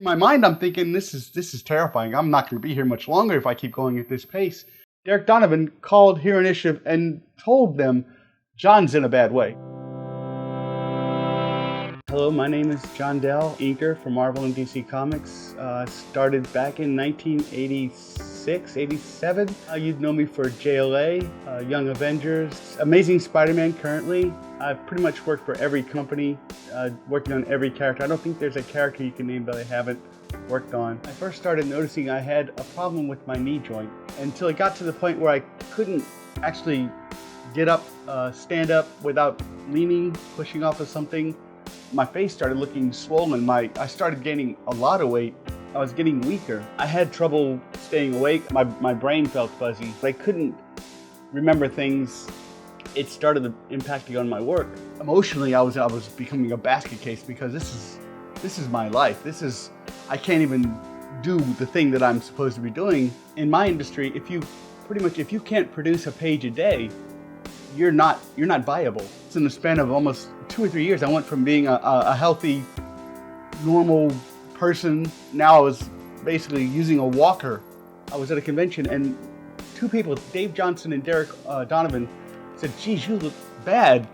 In my mind, I'm thinking this is terrifying. I'm not going to be here much longer if I keep going at this pace. Derek Donovan called Hero Initiative and told them John's in a bad way. Hello, my name is John Dell, inker for Marvel and DC Comics. Started back in 1986, 87. You'd know me for JLA, Young Avengers, Amazing Spider-Man currently. I've pretty much worked for every company, working on every character. I don't think there's a character you can name that I haven't worked on. I first started noticing I had a problem with my knee joint until it got to the point where I couldn't actually get up, stand up without leaning, pushing off of something. My face started looking swollen. I started gaining a lot of weight. I was getting weaker. I had trouble staying awake. My brain felt fuzzy. I couldn't remember things. It started impacting on my work. Emotionally, I was becoming a basket case because this is my life. I can't even do the thing that I'm supposed to be doing. In my industry, if you can't produce a page a day, you're not viable. It's in the span of almost 2 or 3 years. I went from being a healthy, normal person. Now I was basically using a walker. I was at a convention and two people, Dave Johnson and Derek Donovan, said, "Geez, you look bad.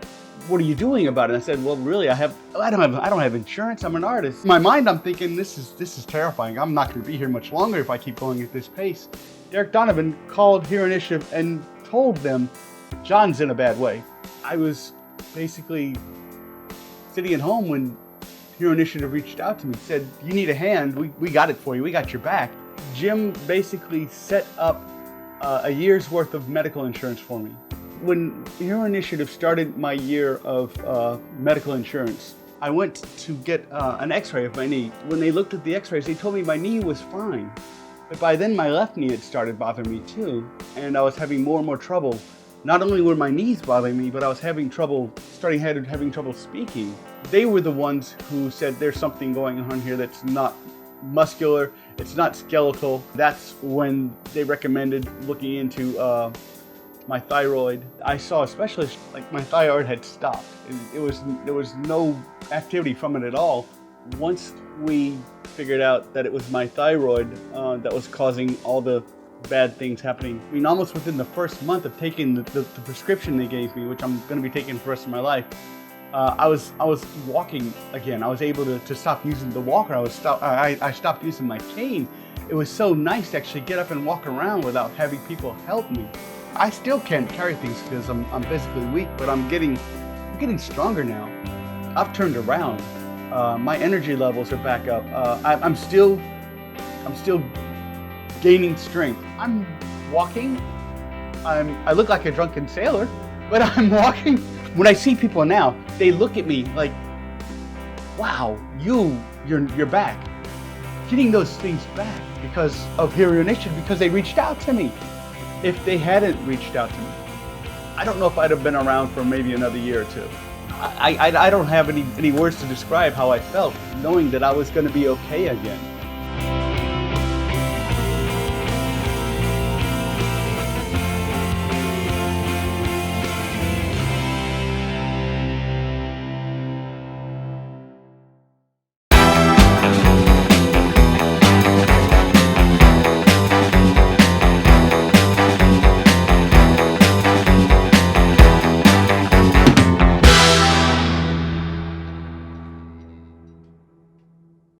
What are you doing about it?" And I said, "Well, really, I don't have insurance. I'm an artist." In my mind, I'm thinking this is terrifying. I'm not going to be here much longer if I keep going at this pace. Derek Donovan called Hero Initiative and told them John's in a bad way. I was basically sitting at home when Hero Initiative reached out to me, said, "You need a hand, we got it for you, we got your back." Jim basically set up a year's worth of medical insurance for me. When Hero Initiative started my year of medical insurance, I went to get an x-ray of my knee. When they looked at the x-rays, they told me my knee was fine. But by then my left knee had started bothering me too, and I was having more and more trouble. Not only were my knees bothering me, but I was having trouble speaking. They were the ones who said there's something going on here that's not muscular, it's not skeletal. That's when they recommended looking into my thyroid. I saw a specialist, like my thyroid had stopped. There was no activity from it at all. Once we figured out that it was my thyroid that was causing all the bad things happening. I mean, almost within the first month of taking the prescription they gave me, which I'm going to be taking for the rest of my life, I was walking again. I was able to stop using the walker. I stopped using my cane. It was so nice to actually get up and walk around without having people help me. I still can't carry things because I'm physically weak, but I'm getting stronger now. I've turned around. My energy levels are back up. I'm still gaining strength. I'm walking. I look like a drunken sailor, but I'm walking. When I see people now, they look at me like, "Wow, you're back." Getting those things back because of Hero Initiative, because they reached out to me. If they hadn't reached out to me, I don't know if I'd have been around for maybe another year or two. I don't have any words to describe how I felt, knowing that I was going to be okay again.